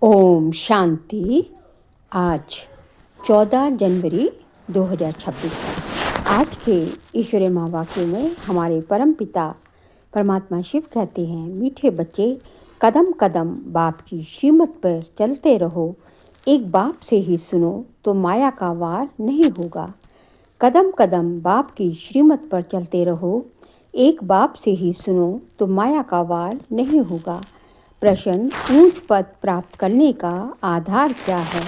ओम शांति। आज 14 जनवरी 2026। आज के ईश्वरीय महावाक्य में हमारे परम पिता परमात्मा शिव कहते हैं, मीठे बच्चे, कदम कदम बाप की श्रीमत पर चलते रहो। एक बाप से ही सुनो तो माया का वार नहीं होगा। कदम कदम बाप की श्रीमत पर चलते रहो। एक बाप से ही सुनो तो माया का वार नहीं होगा। प्रश्न, ऊंच पद प्राप्त करने का आधार क्या है?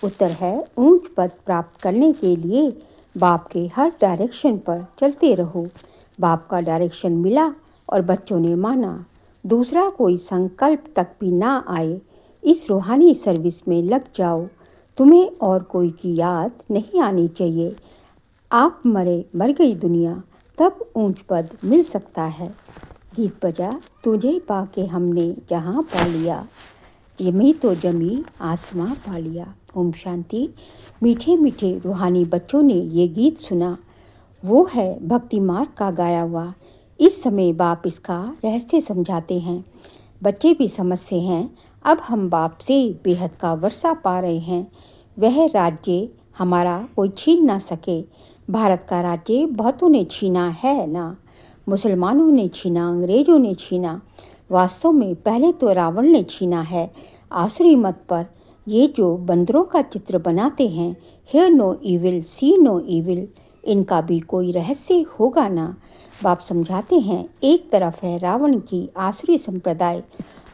उत्तर है, ऊंच पद प्राप्त करने के लिए बाप के हर डायरेक्शन पर चलते रहो। बाप का डायरेक्शन मिला और बच्चों ने माना। दूसरा कोई संकल्प तक भी ना आए, इस रूहानी सर्विस में लग जाओ। तुम्हें और कोई की याद नहीं आनी चाहिए। आप मर गई दुनिया, तब ऊंच पद मिल सकता है। गीत बजा, तुझे पाके हमने जहाँ पा लिया, जमी तो जमी आसमां पा लिया। ओम शांति। मीठे मीठे रूहानी बच्चों ने ये गीत सुना, वो है भक्ति मार्ग का गाया हुआ। इस समय बाप इसका रहस्य समझाते हैं। बच्चे भी समझते हैं। अब हम बाप से बेहद का वर्षा पा रहे हैं। वह राज्य हमारा कोई छीन ना सके। भारत का राज्य बहुतों ने छीना है ना, मुसलमानों ने छीना, अंग्रेजों ने छीना। वास्तव में पहले तो रावण ने छीना है। आसुरी मत पर ये जो बंदरों का चित्र बनाते हैं, hear no evil see no evil, इनका भी कोई रहस्य होगा ना। बाप समझाते हैं, एक तरफ है रावण की आसुरी संप्रदाय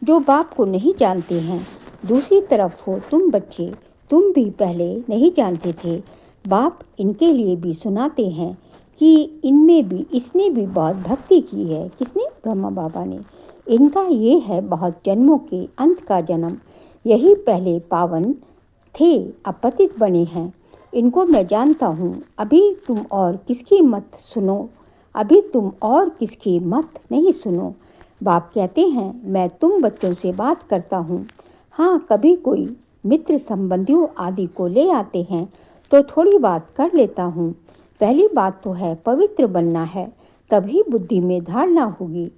जो बाप को नहीं जानते हैं, दूसरी तरफ हो तुम बच्चे, तुम भी पहले नहीं जानते थे। बाप इनके लिए भी सुनाते हैं कि इनमें भी इसने भी बहुत भक्ति की है। किसने? ब्रह्मा बाबा ने। इनका ये है बहुत जन्मों के अंत का जन्म। यही पहले पावन थे, अब पतित बने हैं। इनको मैं जानता हूँ। अभी तुम और किसकी मत सुनो, अभी तुम और किसकी मत नहीं सुनो। बाप कहते हैं, मैं तुम बच्चों से बात करता हूँ। हाँ, कभी कोई मित्र संबंधियों आदि को ले आते हैं तो थोड़ी बात कर लेता हूँ। पहली बात तो है पवित्र बनना है, तभी बुद्धि में धारणा होगी।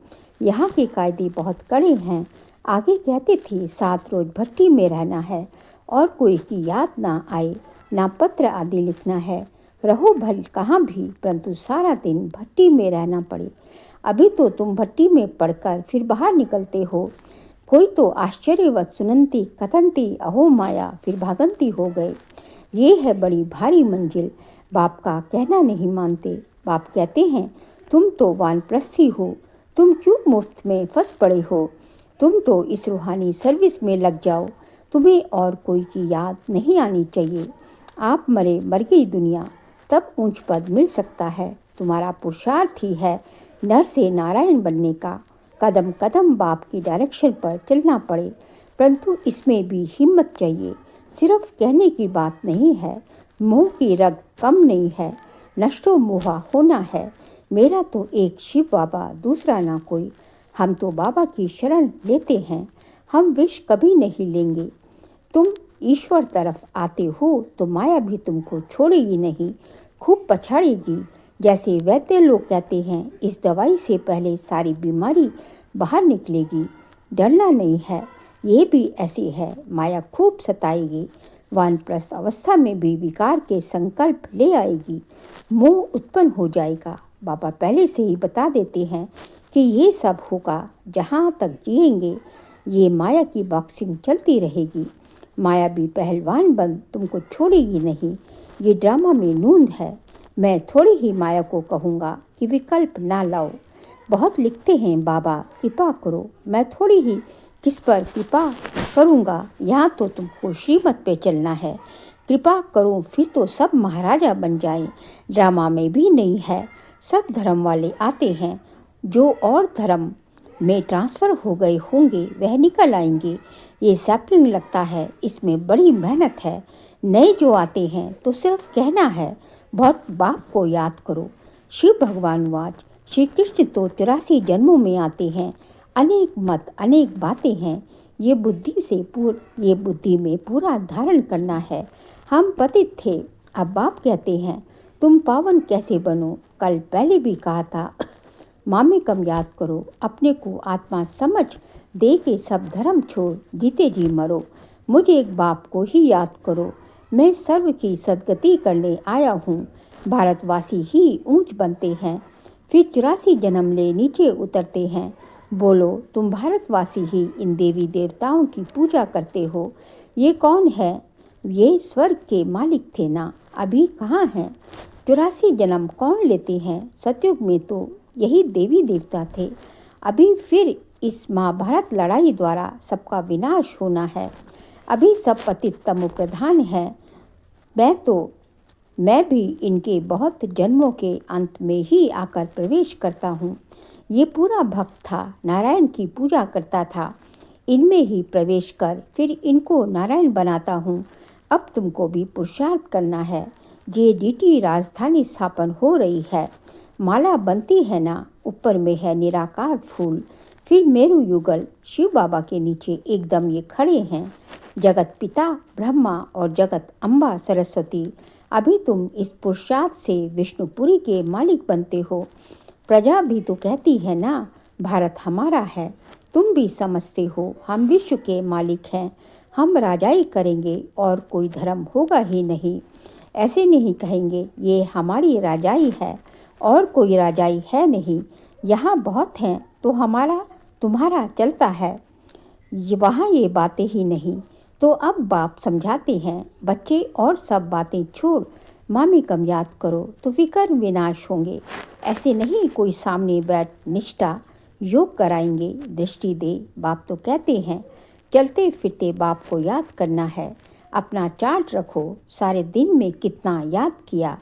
यहाँ के कायदे बहुत कड़े हैं। आगे कहते थे 7 रोज भट्टी में रहना है और कोई की याद ना आए, ना पत्र आदि लिखना है। रहो भल कहाँ भी, परंतु सारा दिन भट्टी में रहना पड़े। अभी तो तुम भट्टी में पड़कर फिर बाहर निकलते हो। कोई तो आश्चर्यवत सुनंती कथनती अहो माया, फिर भागंती हो गए। ये है बड़ी भारी मंजिल। बाप का कहना नहीं मानते। बाप कहते हैं, तुम तो वानप्रस्थी हो, तुम क्यों मुफ्त में फंस पड़े हो? तुम तो इस रूहानी सर्विस में लग जाओ। तुम्हें और कोई की याद नहीं आनी चाहिए। आप मर गई दुनिया, तब ऊंच पद मिल सकता है। तुम्हारा पुरुषार्थ ही है नर से नारायण बनने का। कदम कदम बाप की डायरेक्शन पर चलना पड़े, परंतु इसमें भी हिम्मत चाहिए। सिर्फ कहने की बात नहीं है। मोह की रग कम नहीं है, नष्टो मोहा होना है। मेरा तो एक शिव बाबा, दूसरा ना कोई। हम तो बाबा की शरण लेते हैं, हम विष कभी नहीं लेंगे। तुम ईश्वर तरफ आते हो तो माया भी तुमको छोड़ेगी नहीं, खूब पछाड़ेगी। जैसे वैद्य लोग कहते हैं, इस दवाई से पहले सारी बीमारी बाहर निकलेगी। डरना नहीं है, ये भी ऐसी है, माया खूब सताएगी। वानप्रस्थ अवस्था में भी विकार के संकल्प ले आएगी, मोह उत्पन्न हो जाएगा। बाबा पहले से ही बता देते हैं कि ये सब होगा। जहाँ तक जिएंगे ये माया की बॉक्सिंग चलती रहेगी। माया भी पहलवान बन तुमको छोड़ेगी नहीं। ये ड्रामा में नूंद है। मैं थोड़ी ही माया को कहूँगा कि विकल्प ना लाओ। बहुत लिखते हैं, बाबा कृपा करो। मैं थोड़ी ही किस पर कृपा करूँगा। यहाँ तो तुमको श्रीमत पे चलना है। कृपा करो फिर तो सब महाराजा बन जाएं। ड्रामा में भी नहीं है। सब धर्म वाले आते हैं, जो और धर्म में ट्रांसफ़र हो गए होंगे वह निकल आएंगे। ये सैपलिंग लगता है, इसमें बड़ी मेहनत है। नए जो आते हैं तो सिर्फ कहना है, बहुत बाप को याद करो। शिव भगवान वाच, श्री कृष्ण तो 84 जन्मों में आते हैं। अनेक मत, अनेक बातें हैं। ये बुद्धि में पूरा धारण करना है। हम पतित थे, अब बाप कहते हैं तुम पावन कैसे बनो। कल पहले भी कहा था, माँ में कम याद करो। अपने को आत्मा समझ दे के सब धर्म छोड़ जीते जी मरो। मुझे एक बाप को ही याद करो। मैं सर्व की सद्गति करने आया हूँ। भारतवासी ही ऊंच बनते हैं, फिर 84 जन्म ले नीचे उतरते हैं। बोलो, तुम भारतवासी ही इन देवी देवताओं की पूजा करते हो। ये कौन है? ये स्वर्ग के मालिक थे ना, अभी कहाँ हैं? 84 जन्म कौन लेते हैं? सतयुग में तो यही देवी देवता थे। अभी फिर इस महाभारत लड़ाई द्वारा सबका विनाश होना है। अभी सब पतित तमो प्रधान है। मैं भी इनके बहुत जन्मों के अंत में ही आकर प्रवेश करता हूँ। ये पूरा भक्त था, नारायण की पूजा करता था। इनमें ही प्रवेश कर फिर इनको नारायण बनाता हूँ। अब तुमको भी पुरुषार्थ करना है। जेडीटी राजधानी स्थापन हो रही है। माला बनती है ना, ऊपर में है निराकार फूल। फिर मेरू युगल शिव बाबा के नीचे एकदम ये खड़े हैं। जगत पिता ब्रह्मा और जगत अम्बा सरस्वती। अभी तुम इस पुरुषार्थ से विष्णुपुरी के मालिक बनते हो। प्रजा भी तो कहती है ना, भारत हमारा है। तुम भी समझते हो हम विश्व के मालिक हैं। हम राजाई करेंगे और कोई धर्म होगा ही नहीं। ऐसे नहीं कहेंगे ये हमारी राजाई है और कोई राजाई है नहीं। यहाँ बहुत हैं तो हमारा तुम्हारा चलता है। वहाँ ये बातें ही नहीं। तो अब बाप समझाते हैं, बच्चे और सब बातें छोड़ मामी कम याद करो तो विकर्म विनाश होंगे। ऐसे नहीं कोई सामने बैठ निष्ठा योग कराएंगे, दृष्टि दे। बाप तो कहते हैं चलते फिरते बाप को याद करना है। अपना चार्ट रखो, सारे दिन में कितना याद किया,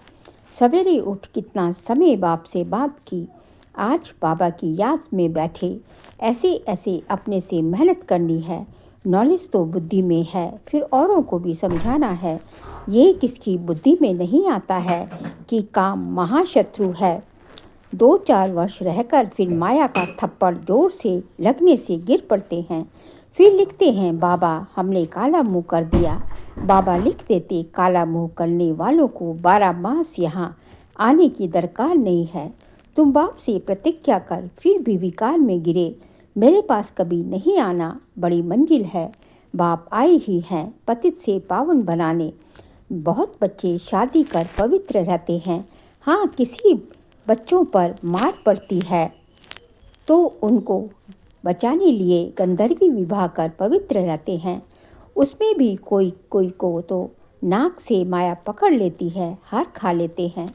सवेरे उठ कितना समय बाप से बात की। आज बाबा की याद में बैठे। ऐसे ऐसे अपने से मेहनत करनी है। नॉलेज तो बुद्धि में है, फिर औरों को भी समझाना है। ये किसकी बुद्धि में नहीं आता है कि काम महाशत्रु है। 2-4 वर्ष रहकर फिर माया का थप्पड़ जोर से लगने से गिर पड़ते हैं। फिर लिखते हैं बाबा हमने काला मुंह कर दिया। बाबा लिख देते काला मुंह करने वालों को 12 मास यहाँ आने की दरकार नहीं है। तुम बाप से प्रतिज्ञा कर फिर भी विकार में गिरे। मेरे पास कभी नहीं आना, बड़ी मंजिल है। बाप आए ही हैं पतित से पावन बनाने। बहुत बच्चे शादी कर पवित्र रहते हैं। हाँ, किसी बच्चों पर मार पड़ती है तो उनको बचाने लिए गंधर्वी विवाह कर पवित्र रहते हैं। उसमें भी कोई कोई को तो नाक से माया पकड़ लेती है, हार खा लेते हैं।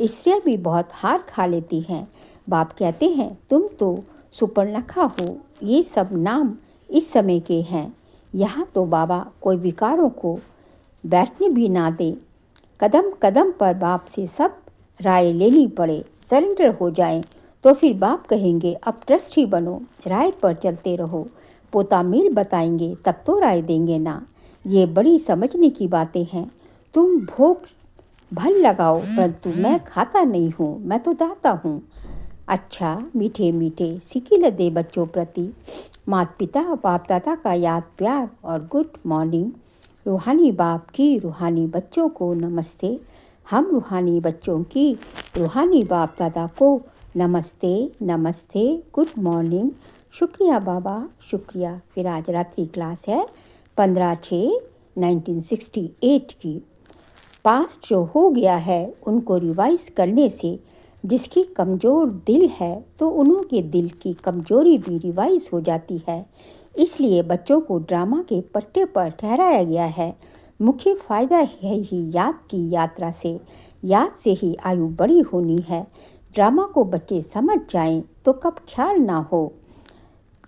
स्त्रियाँ भी बहुत हार खा लेती हैं। बाप कहते हैं तुम तो सुपर्णखा हो। ये सब नाम इस समय के हैं। यहाँ तो बाबा कोई विकारों को बैठने भी ना दे। कदम कदम पर बाप से सब राय लेनी पड़े, सरेंडर हो जाएं तो फिर बाप कहेंगे अब ट्रस्टी बनो, राय पर चलते रहो। पोता मिल बताएंगे तब तो राय देंगे ना। ये बड़ी समझने की बातें हैं। तुम भोग भल लगाओ, परंतु मैं खाता नहीं हूँ, मैं तो दाता हूँ। अच्छा, मीठे मीठे सिकिल दे बच्चों प्रति माता पिता बाप दादा का याद प्यार और गुड मॉर्निंग। रूहानी बाप की रूहानी बच्चों को नमस्ते। हम रूहानी बच्चों की रूहानी बाप दादा को नमस्ते नमस्ते, गुड मॉर्निंग। शुक्रिया बाबा, शुक्रिया। फिर आज रात्रि क्लास है 15/6/1968 की। पास्ट जो हो गया है उनको रिवाइज करने से जिसकी कमज़ोर दिल है तो उन्हों के दिल की कमज़ोरी भी रिवाइज हो जाती है। इसलिए बच्चों को ड्रामा के पट्टे पर ठहराया गया है। मुख्य फ़ायदा है ही याद की यात्रा से। याद से ही आयु बड़ी होनी है। ड्रामा को बच्चे समझ जाएं तो कब ख्याल ना हो।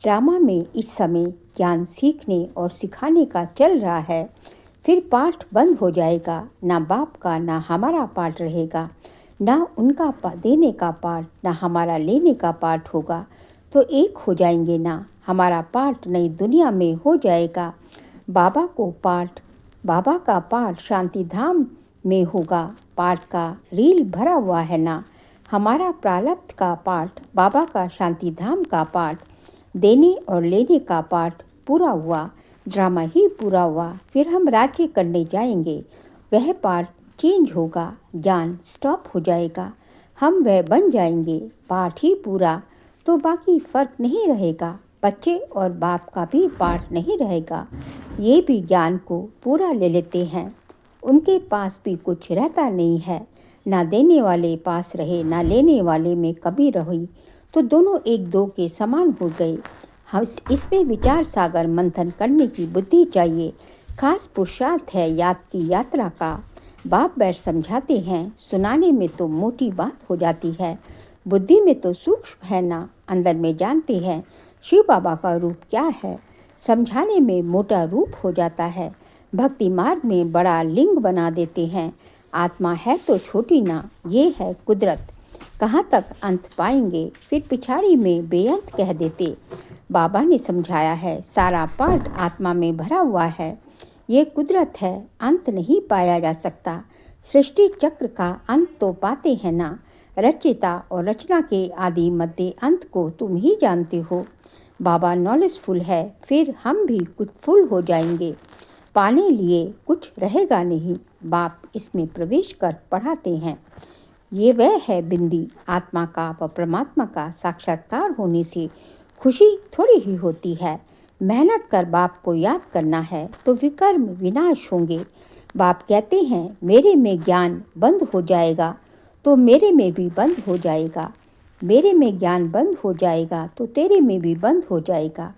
ड्रामा में इस समय ज्ञान सीखने और सिखाने का चल रहा है। फिर पाठ बंद हो जाएगा। ना बाप का ना हमारा पाठ रहेगा, ना उनका देने का पाठ ना हमारा लेने का पाठ होगा। तो एक हो जाएंगे ना। हमारा पाठ नई दुनिया में हो जाएगा। बाबा का पाठ शांति धाम में होगा। पाठ का रील भरा हुआ है ना। हमारा प्रारब्ध का पाठ, बाबा का शांति धाम का पाठ, देने और लेने का पाठ पूरा हुआ। ड्रामा ही पूरा हुआ। फिर हम राज्य करने जाएंगे। वह पाठ चेंज होगा, ज्ञान स्टॉप हो जाएगा, हम वह बन जाएंगे। पाठ ही पूरा तो बाकी फर्क नहीं रहेगा। बच्चे और बाप का भी पार्ट नहीं रहेगा। ये भी ज्ञान को पूरा ले लेते हैं। उनके पास भी कुछ रहता नहीं है। ना देने वाले पास रहे ना लेने वाले में कमी रही तो दोनों एक दो के समान हो गए। हम इसमें विचार सागर मंथन करने की बुद्धि चाहिए। खास पुरुषार्थ है याद की यात्रा का। बाप बैठ समझाते हैं, सुनाने में तो मोटी बात हो जाती है, बुद्धि में तो सूक्ष्म है ना। अंदर में जानते हैं शिव बाबा का रूप क्या है, समझाने में मोटा रूप हो जाता है। भक्ति मार्ग में बड़ा लिंग बना देते हैं। आत्मा है तो छोटी ना, ये है कुदरत। कहाँ तक अंत पाएंगे, फिर पिछाड़ी में बेअंत कह देते। बाबा ने समझाया है सारा पाठ आत्मा में भरा हुआ है। ये कुदरत है, अंत नहीं पाया जा सकता। सृष्टि चक्र का अंत तो पाते हैं ना। रचयिता और रचना के आदि मध्य अंत को तुम ही जानते हो। बाबा नॉलेजफुल है, फिर हम भी कुछ फुल हो जाएंगे। पाने लिए कुछ रहेगा नहीं। बाप इसमें प्रवेश कर पढ़ाते हैं। ये वह है बिंदी, आत्मा का व परमात्मा का साक्षात्कार होने से खुशी थोड़ी ही होती है। मेहनत कर बाप को याद करना है तो विकर्म विनाश होंगे। बाप कहते हैं मेरे में ज्ञान बंद हो जाएगा तो मेरे में भी बंद हो जाएगा। मेरे में ज्ञान बंद हो जाएगा तो तेरे में भी बंद हो जाएगा।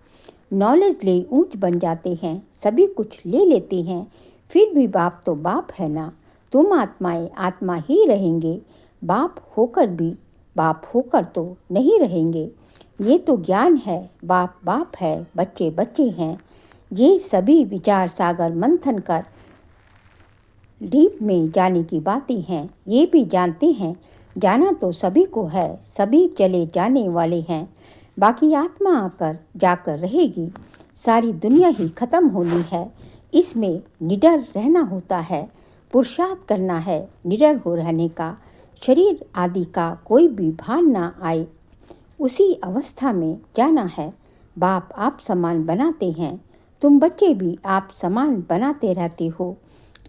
नॉलेज ले ऊंच बन जाते हैं, सभी कुछ ले लेते हैं, फिर भी बाप तो बाप है ना। तुम आत्माएं आत्मा ही रहेंगे, बाप होकर भी बाप होकर तो नहीं रहेंगे। ये तो ज्ञान है, बाप बाप है, बच्चे बच्चे हैं। ये सभी विचार सागर मंथन कर डीप में जाने की बातें हैं। ये भी जानते हैं जाना तो सभी को है, सभी चले जाने वाले हैं। बाकी आत्मा आकर जाकर रहेगी। सारी दुनिया ही खत्म होनी है। इसमें निडर रहना होता है, पुरुषार्थ करना है निडर हो रहने का। शरीर आदि का कोई भी भान ना आए, उसी अवस्था में जाना है। बाप आप समान बनाते हैं, तुम बच्चे भी आप समान बनाते रहते हो।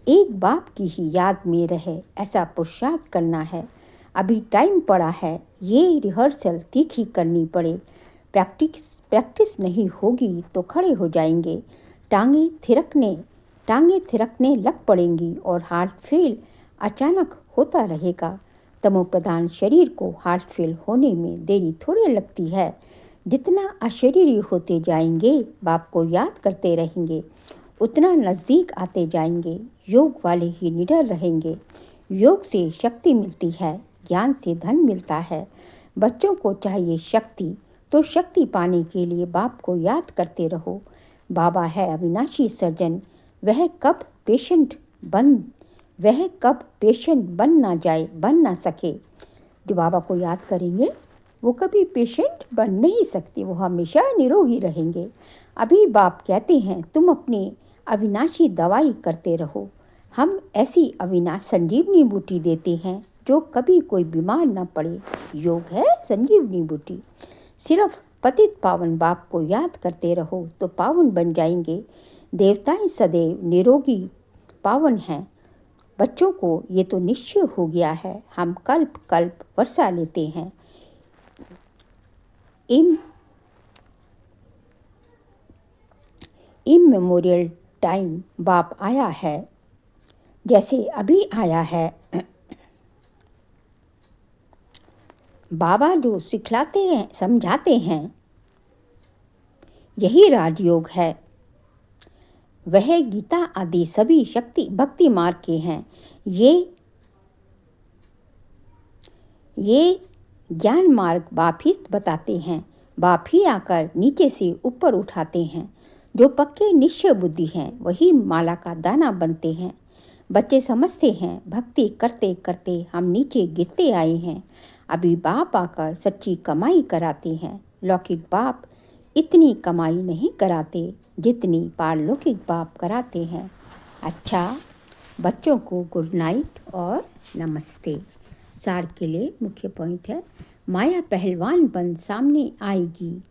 एक बाप की ही याद में रहे ऐसा पुरुषार्थ करना है। अभी टाइम पड़ा है, ये रिहर्सल तीखी करनी पड़े। प्रैक्टिस नहीं होगी तो खड़े हो जाएंगे। टांगे थिरकने लग पड़ेंगी और हार्ट फेल अचानक होता रहेगा। तमोप्रधान शरीर को हार्ट फेल होने में देरी थोड़ी लगती है। जितना अशरीरी होते जाएंगे, बाप को याद करते रहेंगे, उतना नज़दीक आते जाएंगे। योग वाले ही निडर रहेंगे। योग से शक्ति मिलती है, ज्ञान से धन मिलता है। बच्चों को चाहिए शक्ति, तो शक्ति पाने के लिए बाप को याद करते रहो। बाबा है अविनाशी सर्जन, वह कब पेशेंट बन ना सके। जो बाबा को याद करेंगे वो कभी पेशेंट बन नहीं सकते, वो हमेशा निरोगी रहेंगे। अभी बाप कहते हैं तुम अपनी अविनाशी दवाई करते रहो। हम ऐसी संजीवनी बूटी देते हैं जो कभी कोई बीमार न पड़े। योग है संजीवनी बूटी। सिर्फ पतित पावन बाप को याद करते रहो तो पावन बन जाएंगे। देवताएं सदैव निरोगी पावन हैं। बच्चों को ये तो निश्चय हो गया है, हम कल्प कल्प वर्षा लेते हैं। इममेमोरियल टाइम बाप आया है, जैसे अभी आया है। बाबा जो सिखलाते हैं समझाते हैं यही राजयोग है। वह गीता आदि सभी शक्ति भक्ति मार्ग के हैं। ये ज्ञान मार्ग बाप ही बताते हैं। बाप ही आकर नीचे से ऊपर उठाते हैं। जो पक्के निश्चय बुद्धि हैं वही माला का दाना बनते हैं। बच्चे समझते हैं भक्ति करते करते हम नीचे गिरते आए हैं। अभी बाप आकर सच्ची कमाई कराते हैं। लौकिक बाप इतनी कमाई नहीं कराते जितनी पारलौकिक बाप कराते हैं। अच्छा, बच्चों को गुड नाइट और नमस्ते। सार के लिए मुख्य पॉइंट है, माया पहलवान बन सामने आएगी,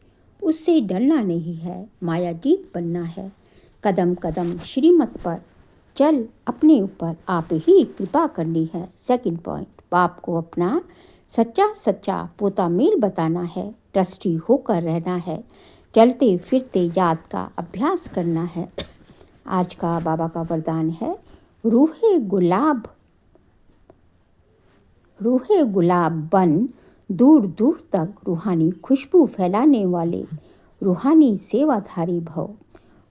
उससे डरना नहीं है, माया जीत बनना है। कदम कदम श्रीमत पर चल, अपने ऊपर आप ही कृपा करनी है। सेकंड पॉइंट, बाप को अपना सच्चा पोता मेल बताना है, ट्रस्टी होकर रहना है, चलते फिरते याद का अभ्यास करना है। आज का बाबा का वरदान है, रूहे गुलाब बन दूर दूर तक रूहानी खुशबू फैलाने वाले रूहानी सेवाधारी भव।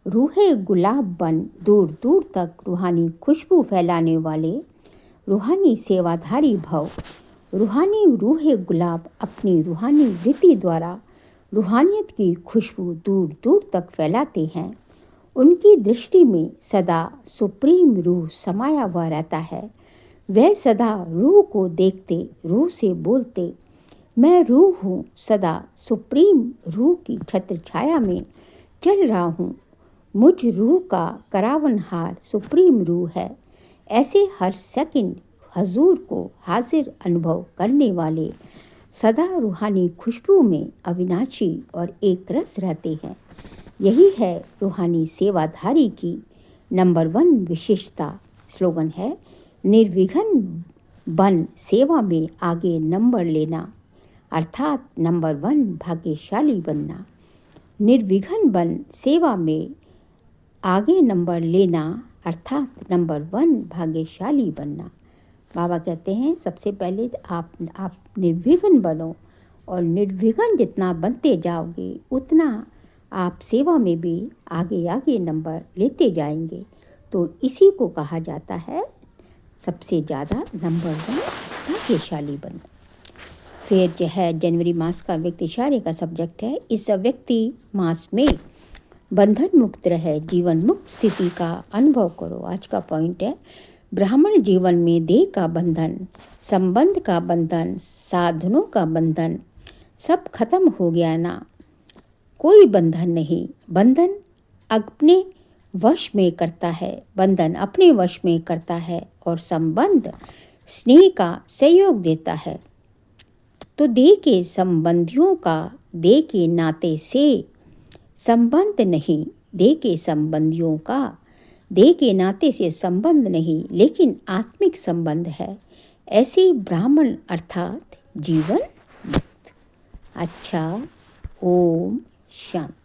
रूहे गुलाब बन दूर दूर तक रूहानी खुशबू फैलाने वाले रूहानी सेवाधारी भव। रूहानी रूहे गुलाब अपनी रूहानी वृत्ति द्वारा रूहानियत की खुशबू दूर दूर तक फैलाते हैं। उनकी दृष्टि में सदा सुप्रीम रूह समाया हुआ रहता है। वह सदा रूह को देखते, रूह से बोलते, मैं रूह हूँ, सदा सुप्रीम रूह की छत्र छाया में चल रहा हूँ। मुझ रूह का करावनहार सुप्रीम रूह है। ऐसे हर सेकंड हजूर को हाजिर अनुभव करने वाले सदा रूहानी खुशबू में अविनाशी और एक रस रहते हैं। यही है रूहानी सेवाधारी की नंबर 1 विशेषता। स्लोगन है, निर्विघ्न बन सेवा में आगे नंबर लेना, अर्थात नंबर 1 भाग्यशाली बनना। निर्विघ्न बन सेवा में आगे नंबर लेना, अर्थात नंबर 1 भाग्यशाली बनना। बाबा कहते हैं, सबसे पहले आप निर्विघ्न बनो, और निर्विघ्न जितना बनते जाओगे उतना आप सेवा में भी आगे आगे नंबर लेते जाएंगे। तो इसी को कहा जाता है सबसे ज़्यादा नंबर 1 भाग्यशाली बनना। फिर जो है जनवरी मास का व्यक्ति इशारे का सब्जेक्ट है। इस व्यक्ति मास में बंधन मुक्त रहे, जीवन मुक्त स्थिति का अनुभव करो। आज का पॉइंट है, ब्राह्मण जीवन में देह का बंधन, संबंध का बंधन, साधनों का बंधन सब खत्म हो गया ना। कोई बंधन नहीं। बंधन अपने वश में करता है, बंधन अपने वश में करता है, और संबंध स्नेह का सहयोग देता है। तो देह के संबंधियों का देह के नाते से संबंध नहीं, देह के संबंधियों का देह के नाते से संबंध नहीं, लेकिन आत्मिक संबंध है। ऐसे ब्राह्मण अर्थात जीवन मुक्त। अच्छा, ओम शांति।